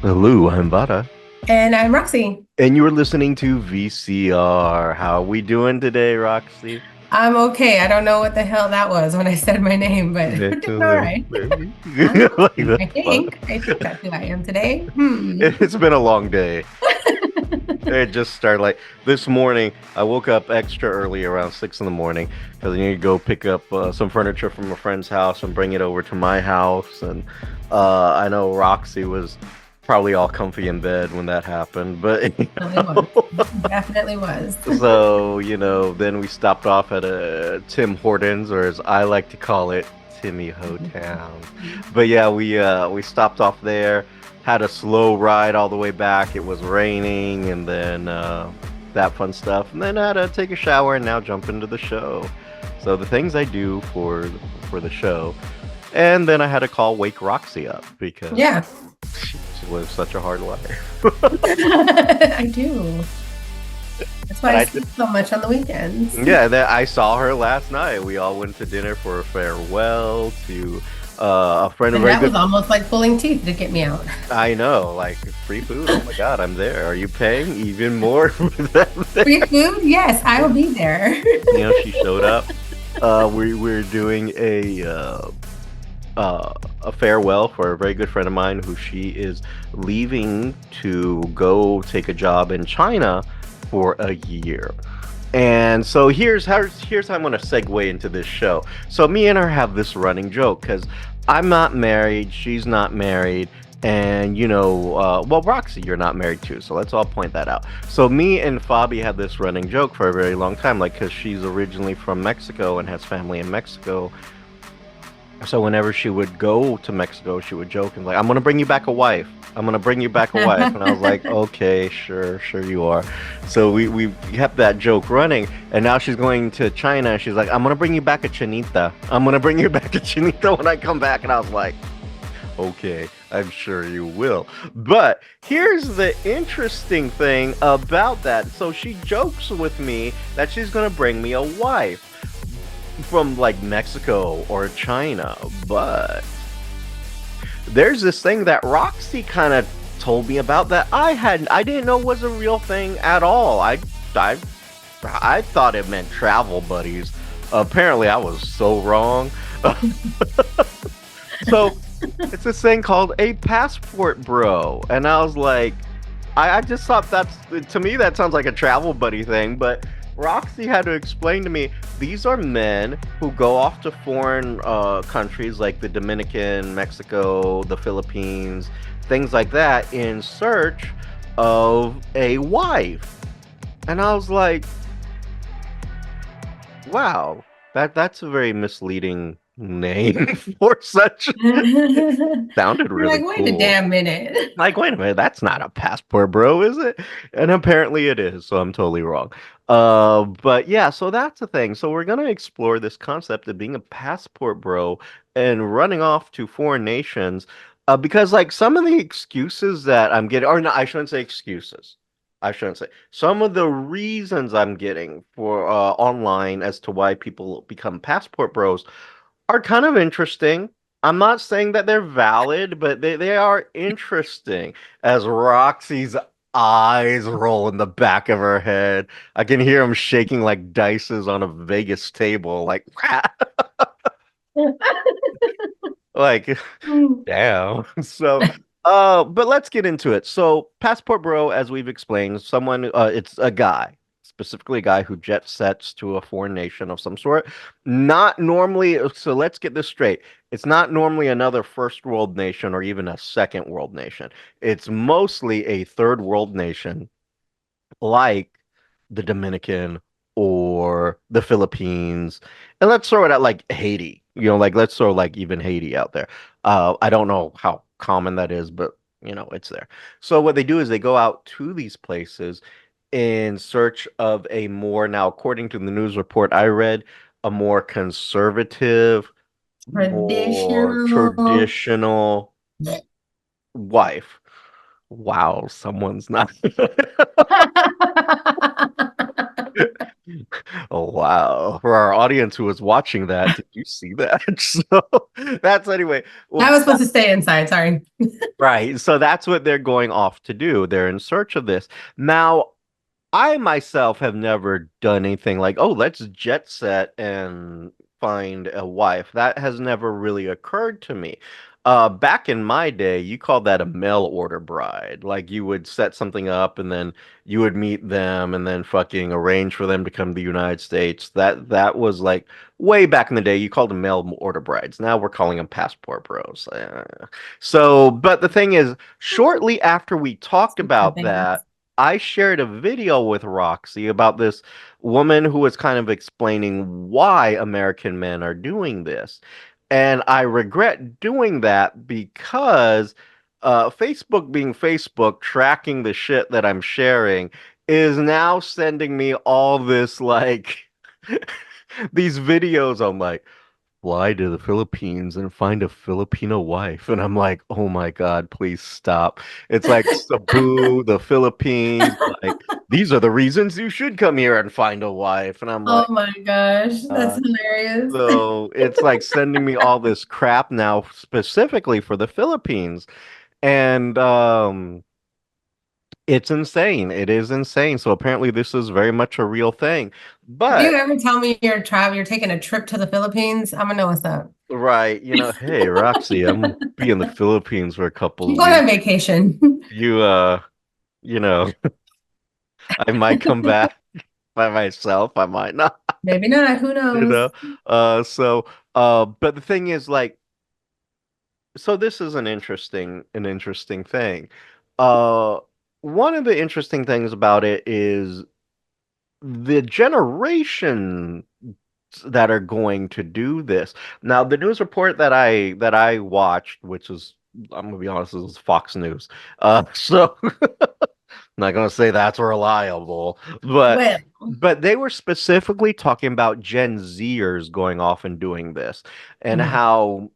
Hello, I'm Vara, And I'm Roxy. and you're listening to VCR. How are we doing today, Roxy? I'm okay. I don't know what the hell that was when I said my name, but we're doing all right. I'm Like Roxy. the I fuck? think. I think that's who I am today. Hmm. It's been a long day. It just started like this morning. I woke up extra early around 6 in the morning because I need to go pick up some furniture from a friend's house and bring it over to my house. And I know Roxy was probably all comfy in bed when that happened, but Definitely was. Definitely was. So, then we stopped off at a Tim Hortons, or as I like to call it, Timmy Ho Town. But yeah, we stopped off there, had a slow ride all the way back. It was raining, and then that fun stuff. And then I had to take a shower and now jump into the show. So the things I do for the show. And then I had to call Wake Roxy up because Yeah, she lives such a hard life. I do. That's why And I I sleep so much on the weekends. Yeah, that I saw her last night. We all went to dinner for a farewell to a friend, a And very that was good. almost like pulling teeth to get me out. I know, like free food. Oh my God, I'm there. Are you paying even more for that Free there? food? Yes, I will be there. She showed up. We're doing a farewell for a very good friend of mine who she is leaving to go take a job in China for a year. And so here's how I'm gonna segue into this show. So me and her have this running joke because I'm not married, she's not married, and well, Roxy, you're not married too. So let's all point that out. So me and Fabi had this running joke for a very long time, like because she's originally from Mexico and has family in Mexico. So whenever she would go to Mexico, she would joke and like, "I'm gonna bring you back a wife. I'm gonna bring you back a wife." And I was like, "Okay, sure you are." So we kept that joke running, and now she's going to China. And she's like, "I'm gonna bring you back a chinita. I'm gonna bring you back a chinita when I come back." And I was like, "Okay, I'm sure you will." But here's the interesting thing about that. So she jokes with me that she's gonna bring me a wife from like Mexico or China, but there's this thing that Roxy kind of told me about that I didn't know was a real thing at all. I I thought it meant travel buddies. Apparently I was so wrong. So it's this thing called a passport bro, and I was like, I just thought that's, to me that sounds like a travel buddy thing, but Roxy had to explain to me these are men who go off to foreign countries like the Dominican, Mexico, the Philippines, things like that in search of a wife. And I was like, wow, that's a very misleading name for such. Sounded You're really like, wait a cool. damn minute. Like, wait a minute, that's not a passport, bro, is it? And apparently it is, so I'm totally wrong. But yeah, so that's the thing. So we're gonna explore this concept of being a passport bro and running off to foreign nations. Because like some of the excuses that I'm getting, or no, I shouldn't say excuses. I shouldn't say. Some of the reasons I'm getting for online as to why people become passport bros are kind of interesting. I'm not saying that they're valid, but they are interesting. As Roxy's eyes roll in the back of her head, I can hear them shaking like dices on a Vegas table, like, like, damn. So, but let's get into it. So, Passport Bro, as we've explained, it's a guy, specifically a guy who jet sets to a foreign nation of some sort. Not normally, so let's get this straight. It's not normally another first world nation or even a second world nation. It's mostly a third world nation like the Dominican or the Philippines. And let's throw it at like Haiti. Like let's throw like even Haiti out there. I don't know how common that is, but it's there. So what they do is they go out to these places in search of a more, now according to the news report I read, a more conservative, more Traditional. traditional wife. Wow, someone's not. Oh wow. For our audience who was watching that, did you see that? So that's anyway. I Well, was supposed to stay inside. Sorry. right. So that's what they're going off to do. They're in search of this. Now, I myself have never done anything like, oh, let's jet set and find a wife. That has never really occurred to me. Back in my day, you called that a mail order bride. Like you would set something up and then you would meet them and then fucking arrange for them to come to the United States. That was like way back in the day. You called them mail order brides. Now we're calling them passport bros. So, but the thing is, shortly after we talked about that, I shared a video with Roxy about this woman who was kind of explaining why American men are doing this. And I regret doing that because Facebook being Facebook, tracking the shit that I'm sharing, is now sending me all this like these videos. I'm like, fly to the Philippines and find a Filipino wife. And I'm like, oh my God, please stop. It's like Cebu, the Philippines, like these are the reasons you should come here and find a wife. And I'm Oh like, my gosh, that's uh, hilarious. so it's like sending me all this crap now specifically for the Philippines. And it's insane. It is insane. So apparently this is very much a real thing. If you But ever tell me you're taking a trip to the Philippines, I'm gonna know what's up. right, hey Roxy, I'm be in the Philippines for a couple I'm of going on weeks. vacation. You you know, I might come back by myself, I might not, Maybe not, who you knows? know. So but the thing is like so this is an interesting thing. Uh one of the interesting things about it is the generation that are going to do this. Now, the news report that I watched, which is I'm gonna be honest, it was Fox News. So I'm not gonna say that's reliable, but Well, but they were specifically talking about Gen Zers going off and doing this, and mhm. how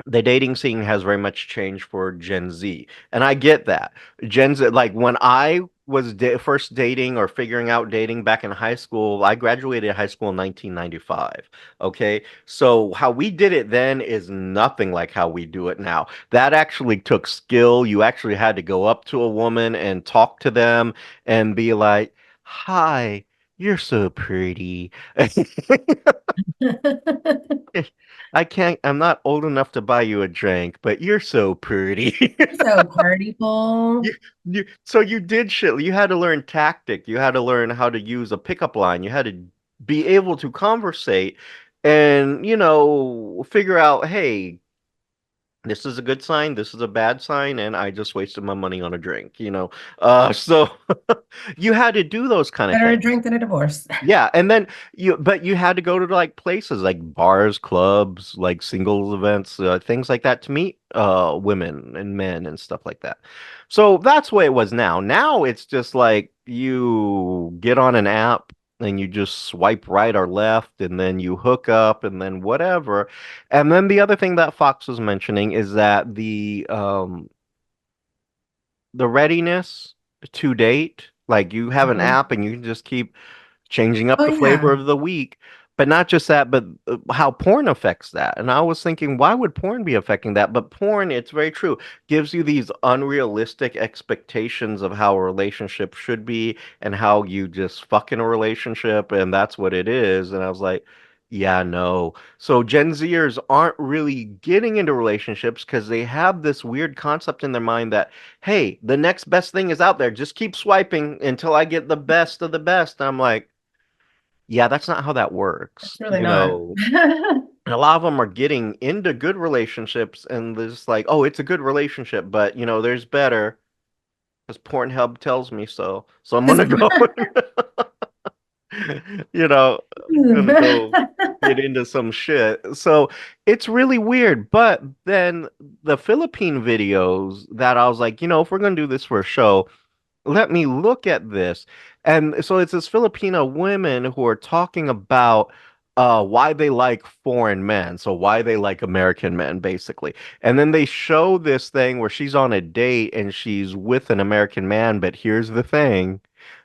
the dating scene has very much changed for Gen Z. And I get that. Gen Z, like when I was first dating or figuring out dating back in high school, I graduated high school in 1995. Okay. So how we did it then is nothing like how we do it now. That actually took skill. You actually had to go up to a woman and talk to them and be like, hi, you're so pretty. I'm not old enough to buy you a drink, but you're so pretty. So party people. You, so you did shit. You had to learn tactic. You had to learn how to use a pickup line. You had to be able to conversate and, figure out, hey, this is a good sign, this is a bad sign, and I just wasted my money on a drink. So you had to do those kind of Better a things. drink than a divorce. Yeah, and then but you had to go to like places like bars, clubs, like singles events, things like that to meet women and men and stuff like that. So that's the way it was now. Now it's just like you get on an app and you just swipe right or left and then you hook up and then whatever. And then the other thing that Fox was mentioning is that the readiness to date, like you have an Mhm. app and you can just keep changing up Oh the flavor yeah. of the week. But not just that, but how porn affects that. And I was thinking, why would porn be affecting that? But porn, it's very true, gives you these unrealistic expectations of how a relationship should be and how you just fuck in a relationship, and that's what it is. And I was like, yeah, no. So Gen Zers aren't really getting into relationships because they have this weird concept in their mind that, hey, the next best thing is out there. Just keep swiping until I get the best of the best. And I'm like, yeah, that's not how that It's works. really not. And a lot of them are getting into good relationships and they're just like, oh, it's a good relationship, but there's better because Pornhub tells me so. So I'm gonna go, you know, I'm gonna go get into some shit. So it's really weird. But then the Philippine videos that I was like, if we're gonna do this for a show, let me look at this. And so it's this Filipino women who are talking about why they like foreign men, so why they like American men, basically. And then they show this thing where she's on a date and she's with an American man, but here's the thing.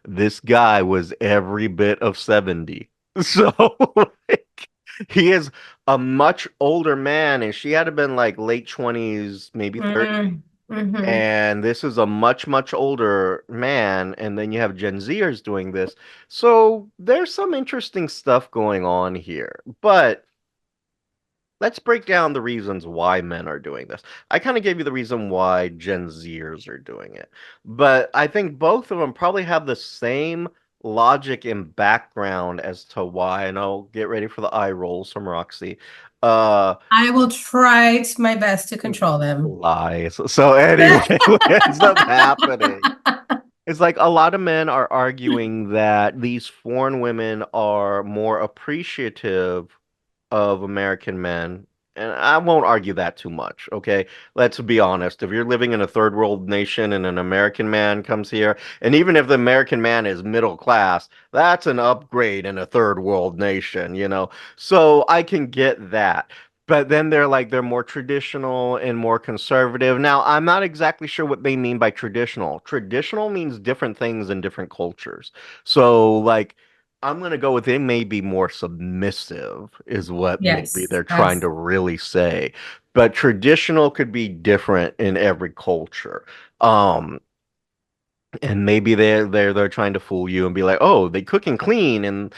This guy was every bit of 70. So like, he is a much older man, and she had to been like late 20s, maybe 30. Mm, hmm. And this is a much, much older man, and then you have Gen Zers doing this. So there's some interesting stuff going on here. But let's break down the reasons why men are doing this. I kind of gave you the reason why Gen Zers are doing it, but I think both of them probably have the same logic and background as to why. And I'll get ready for the eye rolls from Roxy. Uh, I will try my best to control them. Lies. So anyway, what ends up happening? It's like a lot of men are arguing that these foreign women are more appreciative of American men. And I won't argue that too much, okay? Let's be honest. If you're living in a third world nation and an American man comes here, and even if the American man is middle class, that's an upgrade in a third world nation, you know? So I can get that. But then they're more traditional and more conservative. Now, I'm not exactly sure what they mean by traditional. Traditional means different things in different cultures. So, like, I'm gonna go with it may be more submissive, is what maybe Yes, they're trying that's to really say. But traditional could be different in every culture. Um, and maybe they're trying to fool you and be like, oh, they cook and clean and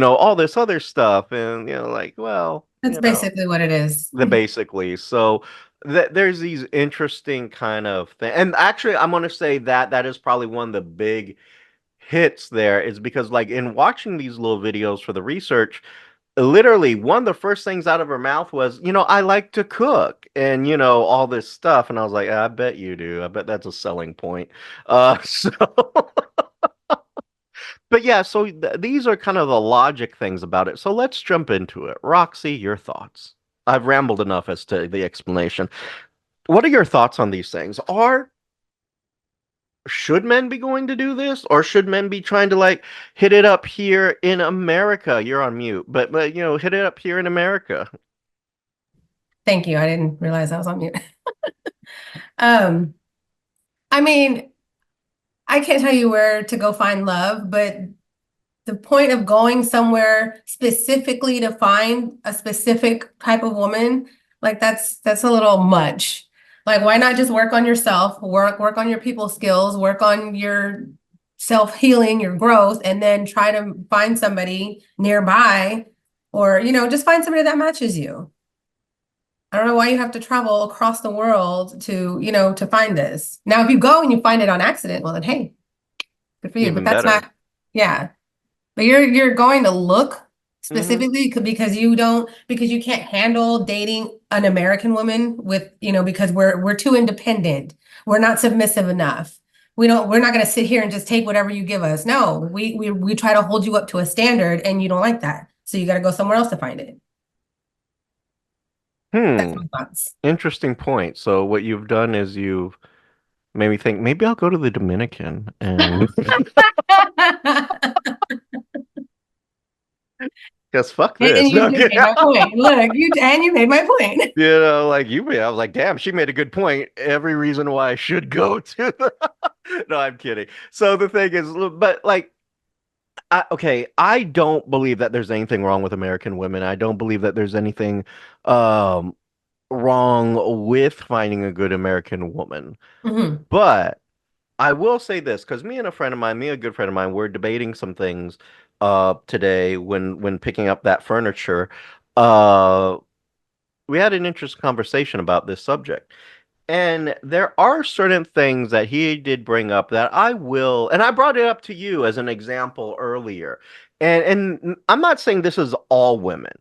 all this other stuff, and like, well, that's basically what it is. basically. So there's these interesting kind of thing, and actually, I'm gonna say that that is probably one of the big hits there is because like in watching these little videos for the research, literally one of the first things out of her mouth was, I like to cook and all this stuff. And I was like, I bet you do. I bet that's a selling point. So but yeah, so these are kind of the logic things about it. So let's jump into it. Roxy, your thoughts. I've rambled enough as to the explanation. What are your thoughts on these things? Should men be going to do this, or should men be trying to like hit it up here in America? You're on mute, but hit it up here in America. Thank you. I didn't realize I was on mute. Um, I mean, I can't tell you where to go find love, but the point of going somewhere specifically to find a specific type of woman, like that's a little much. Like, why not just work on yourself, work on your people skills, work on your self-healing, your growth, and then try to find somebody nearby, or just find somebody that matches you. I don't know why you have to travel across the world to find this. Now, if you go and you find it on accident, well then hey, good for you. But Even that's better. not, yeah. But you're going to look Hmm. specifically because you can't handle dating an American woman because we're too independent. We're not submissive enough. We're not going to sit here and just take whatever you give us. No, we try to hold you up to a standard and you don't like that. So you got to go somewhere else to find it. That's Hmm. my thoughts. Interesting point. So what you've done is you've made me think maybe I'll go to the Dominican and just fuck And this. you No, just made my point. Look, you made my point. like I was like, damn, she made a good point. Every reason why I should go to the No, I'm kidding. So the thing is, but like okay, I don't believe that there's anything wrong with American women. I don't believe that there's anything um, wrong with finding a good American woman. Mhm. But I will say this, because me and a friend of mine, me and a good friend of mine, we're debating some things today when picking up that furniture. Uh, we had an interesting conversation about this subject. And there are certain things that he did bring up that I will, and I brought it up to you as an example earlier. And I'm not saying this is all women,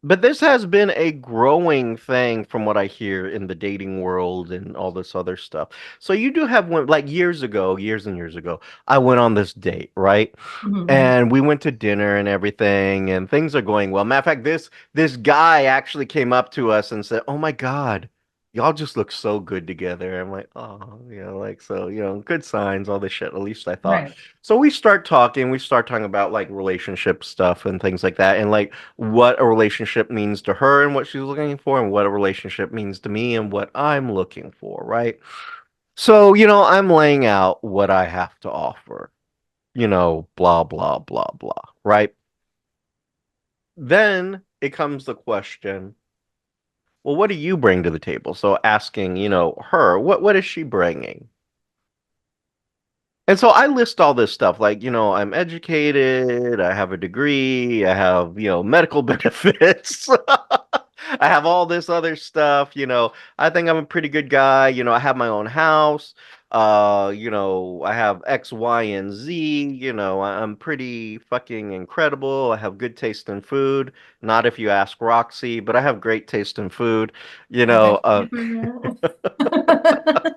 but this has been a growing thing from what I hear in the dating world and all this other stuff. So you do have women, like years ago, years and years ago, I went on this date, right? Mhm. And we went to dinner and everything, and things are going well. Matter of fact, this guy actually came up to us and said, "Oh my God, y'all just look so good together." I'm like, "Oh, like so, good signs, all this shit." At least I thought. Right. So we start talking about like relationship stuff and things like that, and like what a relationship means to her and what she's looking for, and what a relationship means to me and what I'm looking for, right? So, I'm laying out what I have to offer. blah, blah, blah, blah, right? Then it comes the question, well, what do you bring to the table? So asking, her, what is she bringing? And so I list all this stuff like, I'm educated, I have a degree, I have, medical benefits. I have all this other stuff, I think I'm a pretty good guy, I have my own house. I have X, Y, and Z, I'm pretty fucking incredible. I have good taste in food. Not if you ask Roxy, but I have great taste in food, you I know. beg to differ.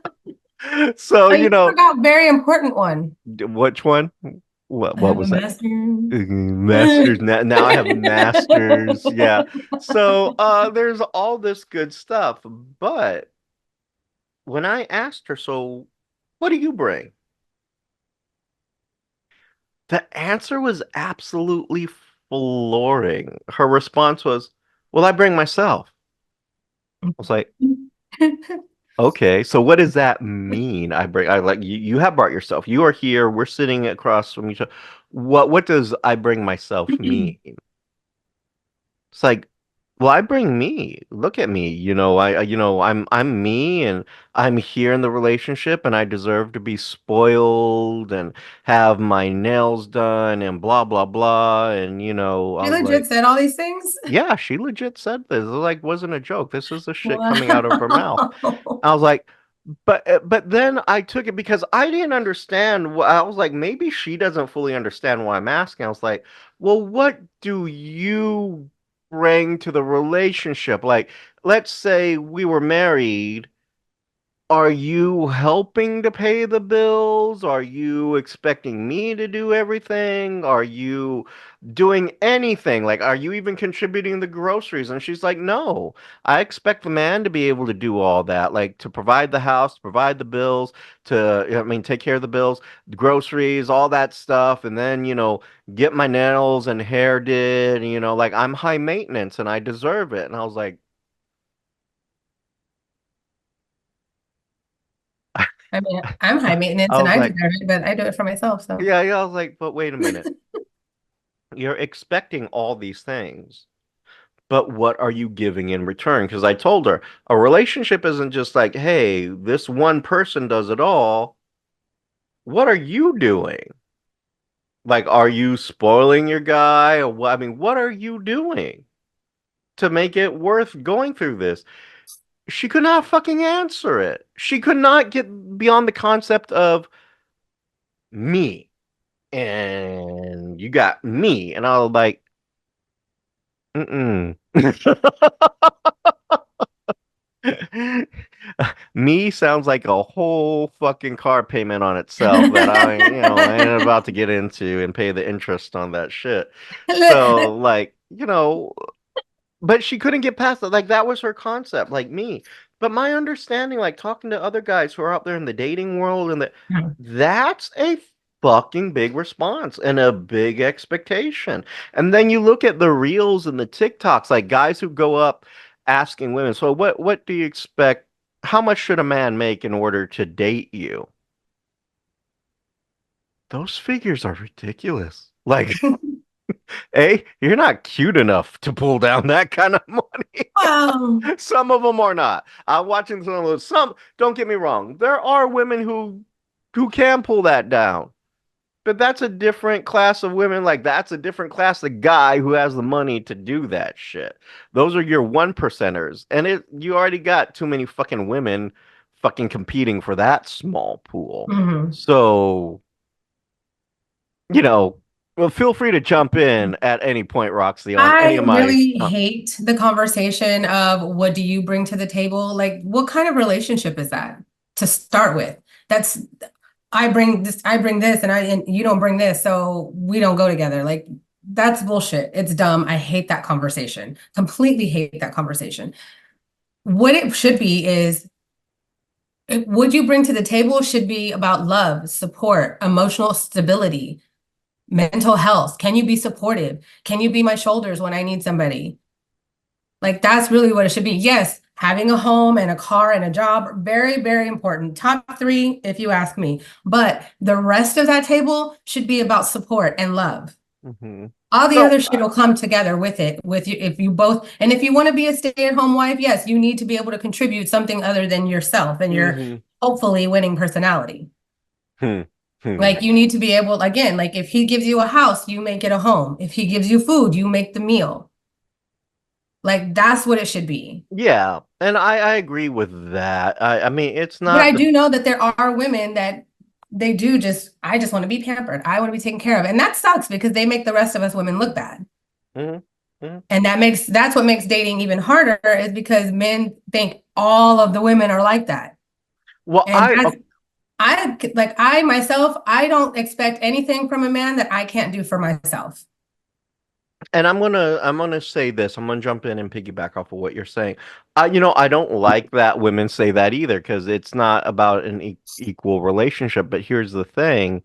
So, Oh, you forgot very important one. which one? What I what have a was that? master. Masters. Now I have a master's. Yeah. So there's all this good stuff. But when I asked her, so what do you bring? The answer was absolutely flooring. Her response was, well, I bring myself. I was like, okay, so what does that mean? I like you have brought yourself. You are here. We're sitting across from each other. What does I bring myself mean? It's like, well, I bring me. Look at me. I'm me and I'm here in the relationship and I deserve to be spoiled and have my nails done and blah blah blah. And I She was legit like, said all these things. yeah, she legit said this. It like wasn't a joke. This is the shit coming out of her mouth. Wow. I was like, but then I took it because I didn't understand. I was like, maybe she doesn't fully understand why I'm asking. I was like, well, what do you bring to the relationship? Like, let's say we were married. Are you helping to pay the bills? Are you expecting me to do everything? Are you doing anything? Like, are you even contributing the groceries? And she's like, no, I expect the man to be able to do all that, like to provide the house, to provide the bills, take care of the bills, the groceries, all that stuff. And then, get my nails and hair did, like I'm high maintenance and I deserve it. And I was like, I mean, I'm high maintenance I and was I like, deserve it, but I do it for myself. So, yeah, yeah. I was like, but wait a minute. You're expecting all these things, but what are you giving in return? Because I told her a relationship isn't just like, hey, this one person does it all. What are you doing? Like, are you spoiling your guy? Or what? I mean, what are you doing to make it worth going through this? She could not fucking answer it. She could not get beyond the concept of me and you got me. And I was like, mm-mm. Me sounds like a whole fucking car payment on itself that I ain't about to get into and pay the interest on that shit. So, like, but she couldn't get past that. Like, that was her concept, like me. But my understanding, like talking to other guys who are out there in the dating world, and that's a fucking big response and a big expectation. And then you look at the reels and the TikToks, like guys who go up asking women, so what do you expect? How much should a man make in order to date you? Those figures are ridiculous. Like, A, you're not cute enough to pull down that kind of money. wow. Some of them are not. I'm watching some of those. Some, don't get me wrong, there are women who can pull that down. But that's a different class of women. Like that's a different class of guy who has the money to do that shit. Those are your one percenters. And you already got too many fucking women fucking competing for that small pool. Mhm. So, you know, well, feel free to jump in at any point, Roxy, on any I of my really hate the conversation of what do you bring to the table? Like, what kind of relationship is that to start with? That's I bring this, and you don't bring this, so we don't go together. Like, that's bullshit. It's dumb. I hate that conversation. Completely hate that conversation. What it should be is what you bring to the table should be about love, support, emotional stability, mental health. Can you be supportive? Can you be my shoulders when I need somebody? Like that's really what it should be. Yes, Having a home and a car and a job, very, very important. Top three, if you ask me. But the rest of that table should be about support and love. Hmm. All the No. other shit will come together with it, with you, if you both, and if you want to be a stay-at-home wife, yes, you need to be able to contribute something other than yourself and your Hmm. hopefully winning personality. Hmm. Hmm. Like you need to be able, again, like if he gives you a house, you make it a home. If he gives you food, you make the meal. Like that's what it should be. Yeah, and I agree with that. I mean, it's But not I the. do know that there are women that they do just, I just want to be pampered. I want to be taken care of. And that sucks because they make the rest of us women look bad. Mhm, mhm. And that's what makes dating even harder is because men think all of the women are like that. Well, And that's, I myself, I don't expect anything from a man that I can't do for myself. and I'm gonna say this. I'm gonna jump in and piggyback off of what you're saying. I don't like that women say that either because it's not about an equal relationship. But here's the thing.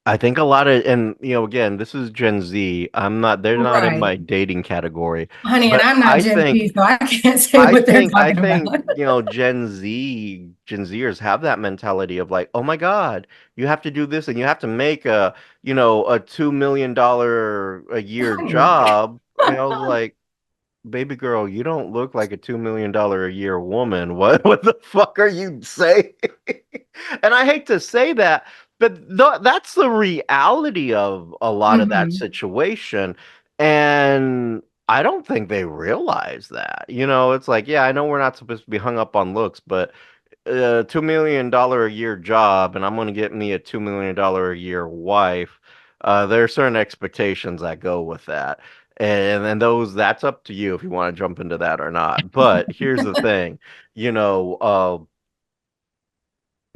I think a lot of, and again, this is Gen Z. They're not in Right. my dating category, Honey, and but I'm not I Gen think Z, so I can't say I what they're think I talking about. think Gen Zers have that mentality of like, oh my God, you have to do this and you have to make a $2 million a year Honey. job. And I was like, baby girl, you don't look like a $2 million a year woman. What the fuck are you saying? And I hate to say that, but that's the reality of a lot of that Hmm. situation. And I don't think they realize that. It's like, yeah, I know we're not supposed to be hung up on looks, but a $2 million a year job, and I'm going to get me a $2 million a year wife. There are certain expectations that go with that, and then that's up to you if you want to jump into that or not. But here's the thing, you know, uh,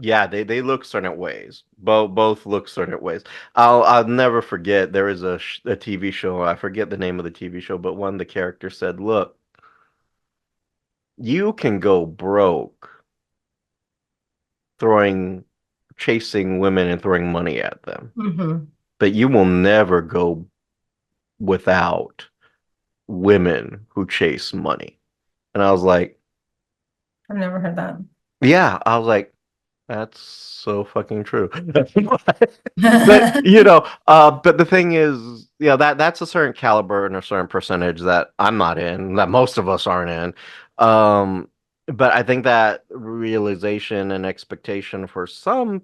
yeah, they look certain ways. Both look certain ways. I'll never forget. There is a TV show. I forget the name of the TV show, but one of the characters said, "Look, you can go broke throwing, chasing women and throwing money at them. Hmm. But you will never go without women who chase money." And I was like, I've never heard that. yeah, I was like, that's so fucking true. But the thing is, that's a certain caliber and a certain percentage that I'm not in, that most of us aren't in. Um, but I think that realization and expectation for some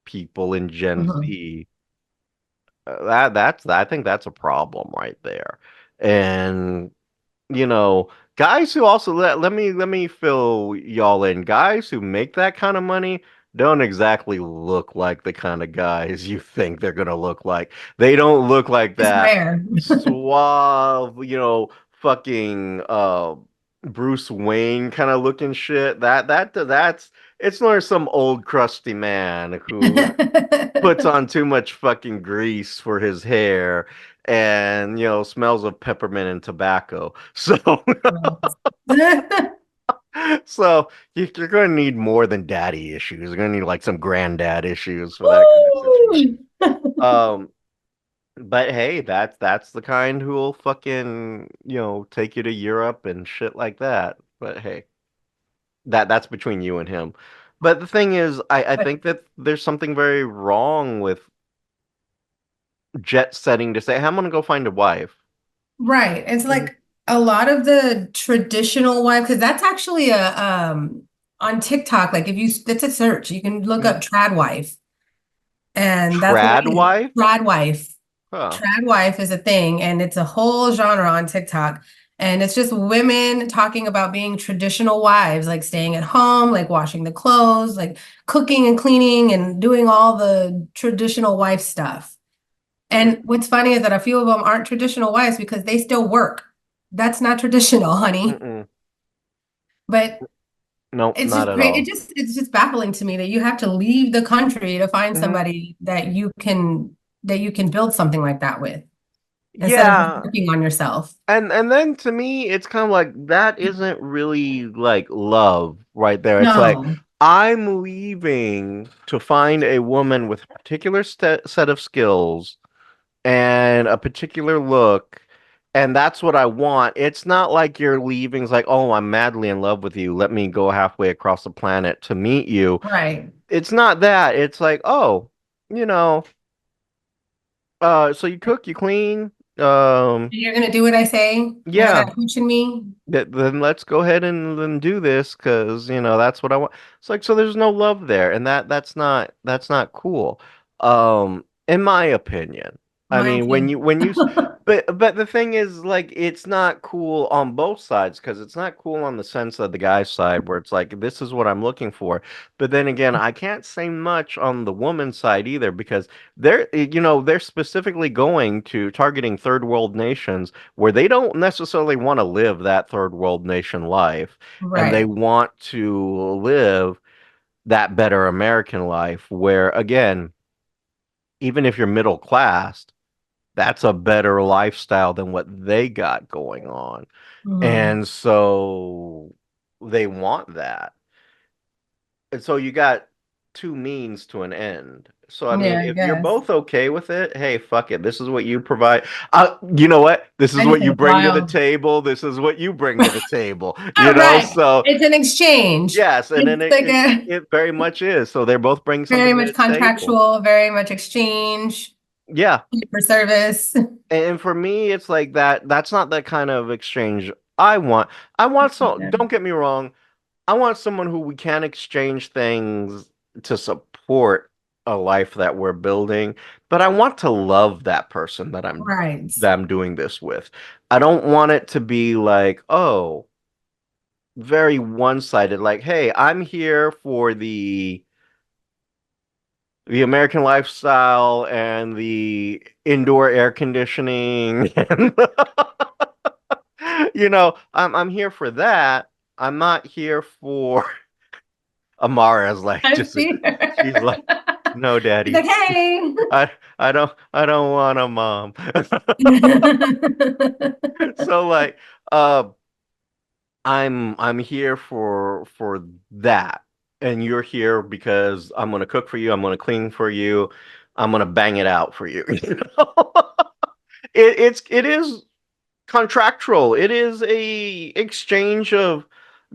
people in Gen Mhm. Z, I think that's a problem right there. And guys who also let me fill y'all in. Guys who make that kind of money don't exactly look like the kind of guys you think they're gonna look like. They don't look like It's that rare. suave, fucking Bruce Wayne kind of looking shit. That's it's not some old crusty man who puts on too much fucking grease for his hair and smells of peppermint and tobacco. So so you're going to need more than daddy issues. You're going to need like some granddad issues for that kind of situation. Woo! Um, but hey, that's the kind who will fucking take you to Europe and shit like that. But hey, that's between you and him. But the thing is, I think that there's something very wrong with jet setting to say, hey, I'm gonna go find a wife. Right. It's Mhm. like a lot of the traditional wife, because that's actually a on TikTok, like if you it's a search, you can look Mhm. up trad wife. And that's what Trad it is. wife? Trad wife. Huh. Trad wife is a thing, and it's a whole genre on TikTok. And it's just women talking about being traditional wives, like staying at home, like washing the clothes, like cooking and cleaning and doing all the traditional wife stuff. Hmm. And what's funny is that a few of them aren't traditional wives because they still work. That's not traditional, honey. Mm-mm. But Nope, it's not just at great. all. It's just baffling to me that you have to leave the country to find Hmm. somebody that you can build something like that with instead of just Yeah, working on yourself. and then to me, it's kind of like that isn't really like love right there. It's like No. I'm leaving to find a woman with a particular set of skills and a particular look, And that's what I want. It's not like you're leaving. It's like, oh, I'm madly in love with you. Let me go halfway across the planet to meet you. Right. It's not that. It's like, oh, you know, so you cook, you clean. You're gonna do what I say. You're not Yeah, gonna question me. then let's go ahead and then do this because that's what I want. It's like so there's no love there, and that's not cool. In my opinion. I Mine mean, too. but the thing is, like, it's not cool on both sides because it's not cool on the sense of the guy's side where it's like this is what I'm looking for. But then again, I can't say much on the woman's side either because they're specifically going to targeting third world nations where they don't necessarily want to live that third world nation life and they Right. want to live that better American life where again, even if you're middle class, that's a better lifestyle than what they got going on. Mhm. And so they want that. And so you got two means to an end. So I mean, Yeah, I if you're guess. both okay with it, hey, fuck it. This is what you provide. You know what? This is I just what you think it's bring to the wild. table. This is what you bring to the table. All right. So It's an exchange. yes, and then It's it like it, a it very much is. So they're both bringing very something to much the table. contractual, very much exchange Yeah, for service. and for me, it's like that. That's not the kind of exchange I want. I want so. Yeah. Don't get me wrong. I want someone who we can exchange things to support a life that we're building, but I want to love that person Right. that I'm doing this with. I don't want it to be like, oh, very one-sided, like, hey, I'm here for the American lifestyle and the indoor air conditioning and I'm here for that. I'm not here for Amara's like I see disagree. She's her. like, no, She's daddy. like, hey. I don't want a mom. So like I'm here for that. And you're here because I'm gonna cook for you, I'm gonna clean for you, I'm gonna bang it out for you. It is contractual. It is a exchange of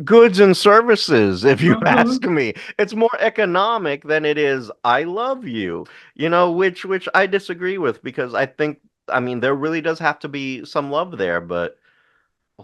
goods and services, if you ask Mhm. me. It's more economic than it is I love you, which I disagree with because I mean there really does have to be some love there, but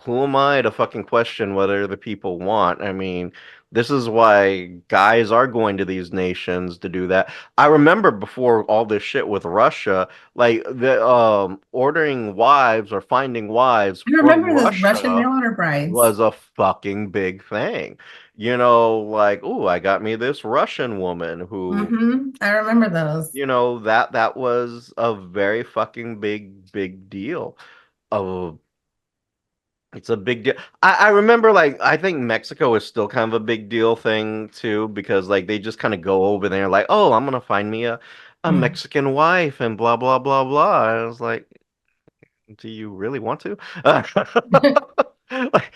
who am I to fucking question whether the people want? I mean, this is why guys are going to these nations to do that. I remember before all this shit with Russia, like the ordering wives or finding wives I from remember those Russian Russia mail order brides. was a fucking big thing. Like, oh, I got me this Russian woman who, I remember those. that was a very fucking big deal. Of It's a big deal. I remember like I think Mexico is still kind of a big deal thing too because like they just kind of go over there like, oh, I'm gonna find me a Mm. Mexican wife and blah blah blah blah. I was like, do you really want to? Like,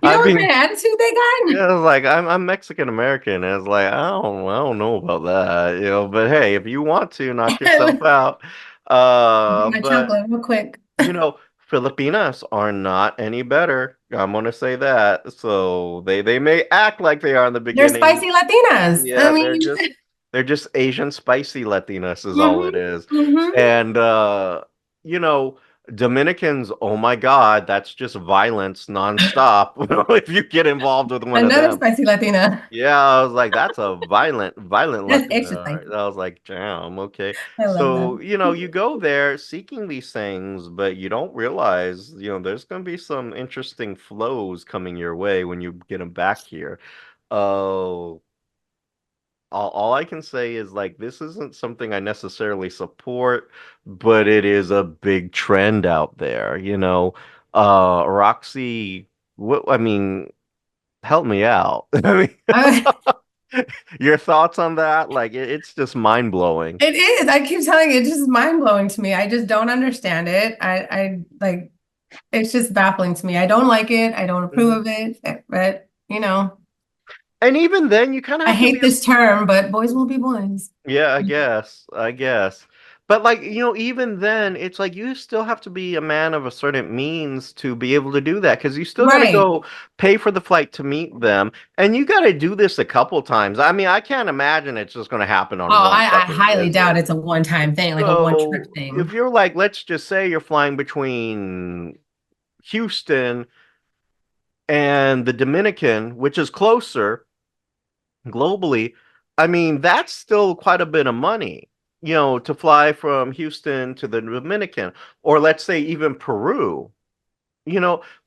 You know I've what been kind of attitude they got? yeah, I was like I'm Mexican American. And it's like I don't know about that, but hey, if you want to knock yourself out, Get my but chocolate real quick. Filipinas are not any better. I'm gonna say that. So they may act like they are in the They're beginning. spicy Latinas. I Yeah, they're mean, just they're just Asian spicy Latinas is all it hmm is. hmm And you know, Dominicans, oh my God, that's just violence nonstop if you get involved with one of Another them. spicy Latina. Yeah, I was like, that's a violent That's Latina. extra All right. spicy. I was like, damn, okay. I love that. So, you go there seeking these things, but you don't realize, there's going to be some interesting flows coming your way when you get them back here. Oh, all I can say is like, this isn't something I necessarily support, but it is a big trend out there, Roxy, I mean, help me out. I mean, I, your thoughts on that? Like it's just mind blowing. it is. I keep telling you, it's just mind blowing to me. I just don't understand it. I like it's just baffling to me. I don't like it. I don't approve Mhm. of it. But And even then, you kind of I have to hate be. this term, but boys will be boys. Yeah, I guess. But like, even then, it's like you still have to be a man of a certain means to be able to do that because you still got to Right. go pay for the flight to meet them, and you got to do this a couple times. I mean, I can't imagine it's just going to happen Oh, on one I fucking highly doubt visit. it's a one-time thing, like a one-trip So if thing. you're like, let's just say you're flying between Houston and the Dominican, which is closer globally, I mean, that's still quite a bit of money, to fly from Houston to the Dominican, or let's say even Peru,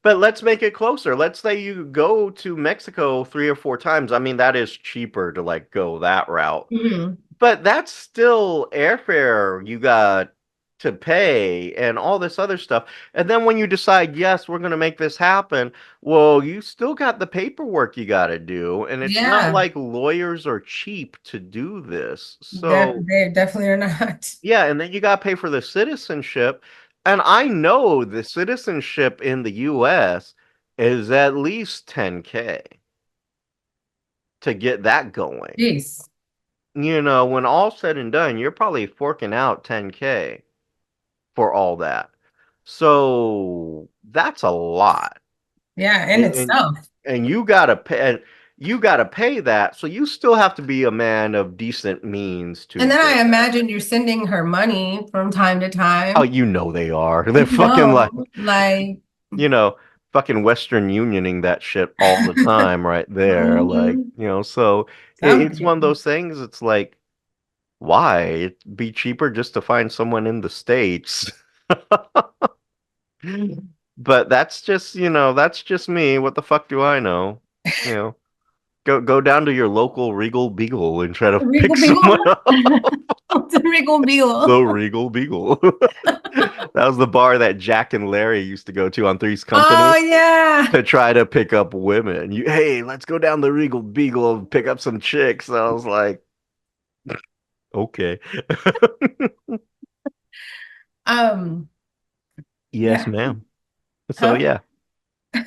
but let's make it closer. Let's say you go to Mexico 3 or 4 times. I mean, that is cheaper to like go that route. Mhm. But that's still airfare you got to pay and all this other stuff. And then when you decide, yes, we're going to make this happen, well, you still got the paperwork you got to do. And it's not Yeah, like lawyers are cheap to do this. So, they definitely are not. yeah. And then you got to pay for the citizenship. And I know the citizenship in the US is at least 10K to get that going. Jeez. When all's said and done, you're probably forking out 10K for all that. So that's a lot. Yeah, in And and, itself. and you gotta pay that. So you still have to be a man of decent means And to then get I that. imagine you're sending her money from time to Oh, time. they are. They're fucking No, like, like, you know, fucking Western Unioning that shit all the time right there. Like, mhm, so it's one of something. those things. It's like, why? It'd be cheaper just to find someone in the States. But that's just me. What the fuck do I know? You know, go down to your local Regal Beagle and try to pick Regal someone Beagle? up. It's a Regal The Beagle. Regal Beagle. That was the bar that Jack and Larry used to go to on Three's Oh Company yeah. to try to pick up women. Hey, let's go down the Regal Beagle and pick up some chicks. I was like, okay. Um, Yes, yeah. ma'am. So Huh? yeah,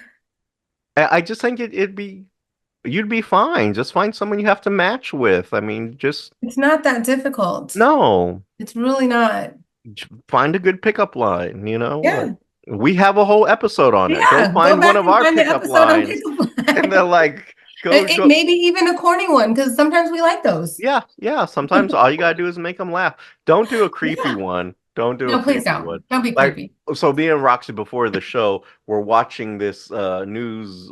I just think you'd be fine. Just find someone you have to match with. I mean, just It's not that difficult. no. It's really not. Find a good pickup line, like Yeah. we have a whole episode on it. Go Yeah. Go find one back of and our find the pickup episode on lines Pickle and Line. then like go It go maybe even a corny one, because sometimes we like those. yeah, yeah. Sometimes all you gotta do is make them laugh. Don't do a creepy Yeah. one. Don't do a No, please creepy one. don't. Don't be Like creepy. so me and Roxy before the show were watching this news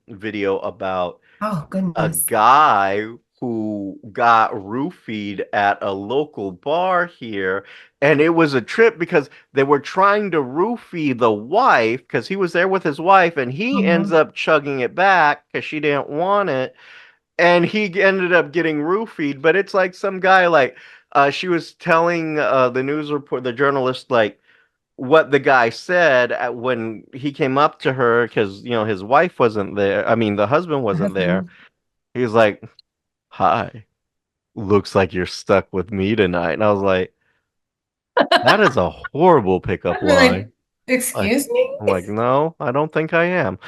video about Oh, a goodness. guy who got roofied at a local bar here. And it was a trip because they were trying to roofie the wife because he was there with his wife and he ends Mhm. up chugging it back because she didn't want it. And he ended up getting roofied. But it's like some guy, like, she was telling the news report, the journalist, like, what the guy said when he came up to her because, his wife wasn't there. I mean, the husband wasn't there. Husband. He was like, hi, looks like you're stuck with me tonight. And I was like, that is a horrible pickup I'd be like, line. Like, excuse me? I'm like, no, I don't think I am.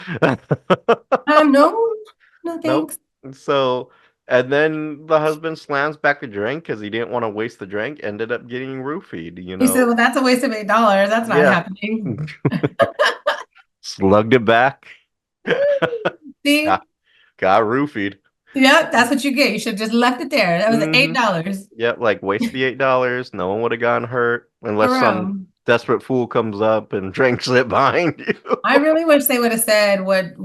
No, no Nope. thanks. So, and then the husband slams back the drink because he didn't want to waste the drink, ended up getting roofied. He said, well, that's a waste of $8. That's not Yeah. happening. Slugged it back. See? Got, got roofied. Yeah, that's what you get. You should have just left it there. That was Hmm. $8 Yep, like waste the $8. No one would have gotten hurt unless some around. desperate fool comes up and drinks it behind you. I really wish they would have said what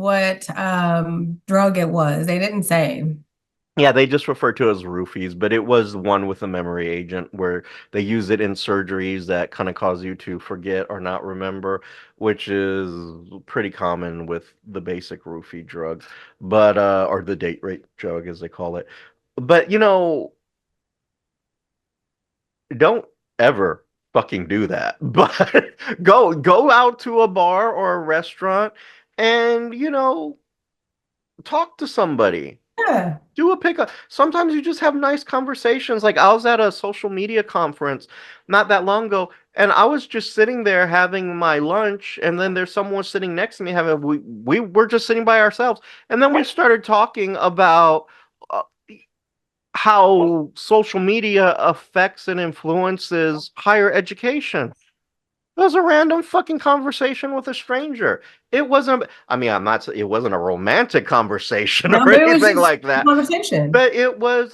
drug it was. They didn't say. Yeah, they just refer to it as roofies, but it was one with a memory agent where they use it in surgeries that kind of cause you to forget or not remember, which is pretty common with the basic roofie drugs, but or the date rape drug as they call it. But don't ever fucking do that. But go out to a bar or a restaurant and talk to somebody. Yeah. Do a pickup. Sometimes you just have nice conversations. Like I was at a social media conference not that long ago, and I was just sitting there having my lunch, and then there's someone sitting next to me having we were just sitting by ourselves, and then we started talking about uh, how social media affects and influences higher education. It was a random fucking conversation with a stranger. It wasn't, I mean, it wasn't a romantic conversation No, or but it was anything just like a that, conversation. but it was,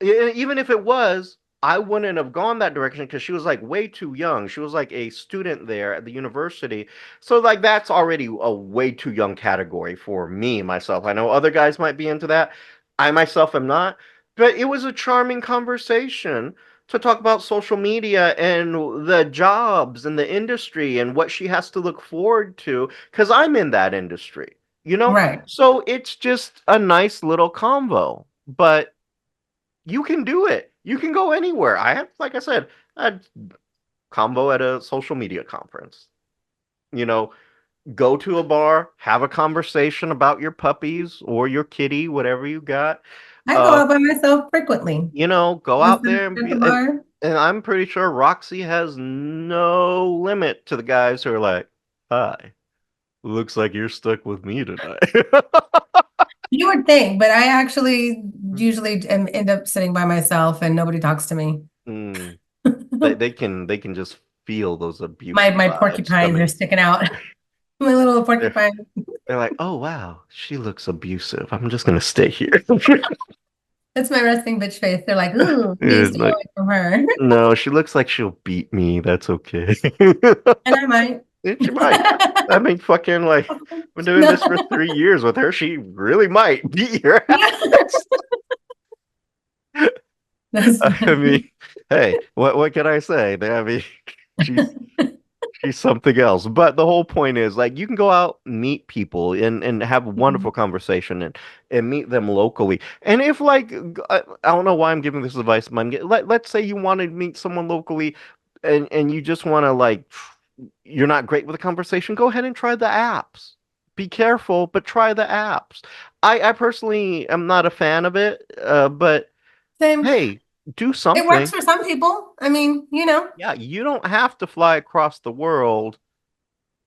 even if it was, I wouldn't have gone that direction because she was like way too young. She was like a student there at the university. So like that's already a way too young category for me myself. I know other guys might be into that. I myself am not. But it was a charming conversation to talk about social media and the jobs and the industry and what she has to look forward to because I'm in that industry, you know? Right. So it's just a nice little convo. But you can do it. You can go anywhere. I have, like I said, I had combo at a social media conference. You know, go to a bar, have a conversation about your puppies or your kitty, whatever you got. I go Uh, out by myself frequently. go Once out there and at be the bar. and I'm pretty sure Roxy has no limit to the guys who are like, "Hi, looks like you're stuck with me tonight." You would think, but I actually usually end up sitting by myself and nobody talks to me. Mm, they can just feel those My abusive my vibes porcupines are coming. sticking out. My little They're porcupine. they're like, oh wow, she looks abusive. I'm just gonna stay here. That's my resting bitch face. They're like, ooh, please It's stay like, away from her. no, she looks like she'll beat me. That's okay. And I might. And she might. I mean, fucking like, been doing this for No. 3 years with her. She really might beat your Yeah. ass. That's I mean, funny. hey, what can I say? I mean, she's she's something else. But the whole point is like you can go out, meet people and have a wonderful conversation and meet them locally. And if like I don't know why I'm giving this advice, but let's say you want to meet someone locally and you just want to like you're not great with a conversation, go ahead and try the apps. Be careful, but try the apps. I personally am not a fan of it, but Same. hey, do It works something. for some people. I mean, you know, Yeah, you don't have to fly across the world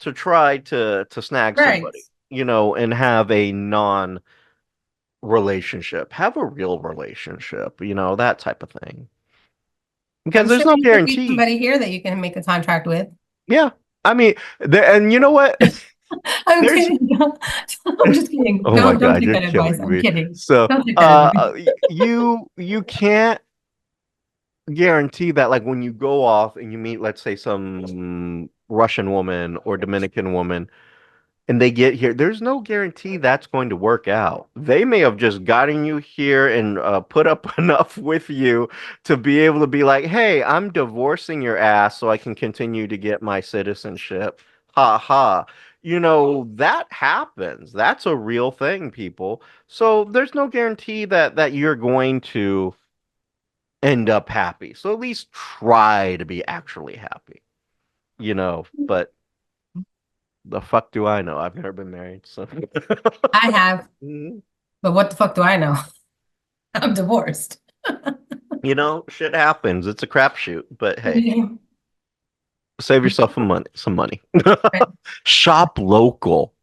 to try to snag right. somebody, and have a non relationship. Have a real relationship, that type of thing. Because I'm there's sure no you could meet guarantee. somebody here that you can make a contract with. Yeah. I mean, and you know what? I'm There's kidding. I'm just kidding. oh my Don't God, take you're that advice. killing I'm me. kidding. So, Don't take that advice. you can't guarantee that like when you go off and you meet, let's say, some Russian woman or Dominican woman and they get here, there's no guarantee that's going to work out. They may have just gotten you here and put up enough with you to be able to be like, hey, I'm divorcing your ass so I can continue to get my citizenship. Ha ha. That happens. That's a real thing, people. So there's no guarantee that you're going to end up happy. So at least try to be actually happy, but the fuck do I know? I've never been married, so. I have, Mhm. but what the fuck do I know? I'm divorced. Shit happens. It's a crapshoot, but hey, save yourself some money. Shop local.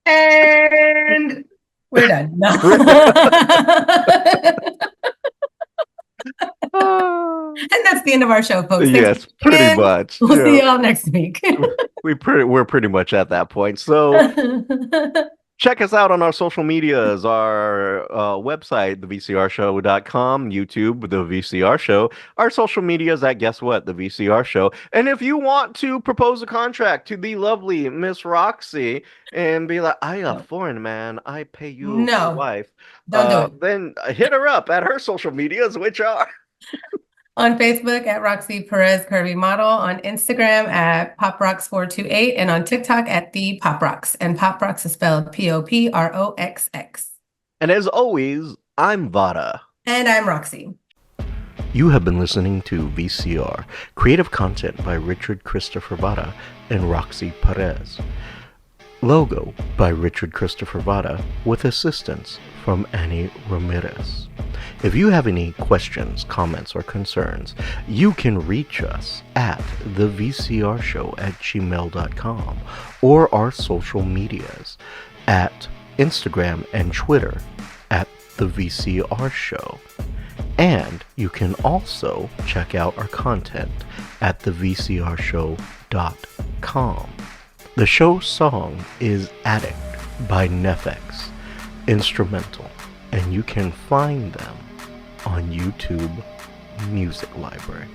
And we're done. No. And that's the end of our show, folks. Thanks for Yes, tuning pretty in. much. We'll see y'all next week. We're pretty much at that point. So check us out on our social medias, our website, thevcrshow.com, YouTube, The VCR Show, our social medias at, guess what, The VCR Show. And if you want to propose a contract to the lovely Miss Roxy and be like, I a foreign man, I pay you for No, wife, don't do it. then hit her up at her social medias, which are... On Facebook at Roxy Perez Curvy Model, on Instagram at PopRox428, and on TikTok at Thepoproxx. And PopRox is spelled Poproxx. And as always, I'm Vara. And I'm Roxy. You have been listening to VCR, creative content by Richard Christopher Vara and Roxy Perez. Logo by Richard Christopher Vara with assistance from Annie Ramirez. If you have any questions, comments, or concerns, you can reach us at thevcrshow@gmail.com or our social medias at Instagram, and Twitter at The VCR Show. And you can also check out our content at thevcrshow.com. The show's song is Addict by Nefx, instrumental, and you can find them on YouTube Music Library.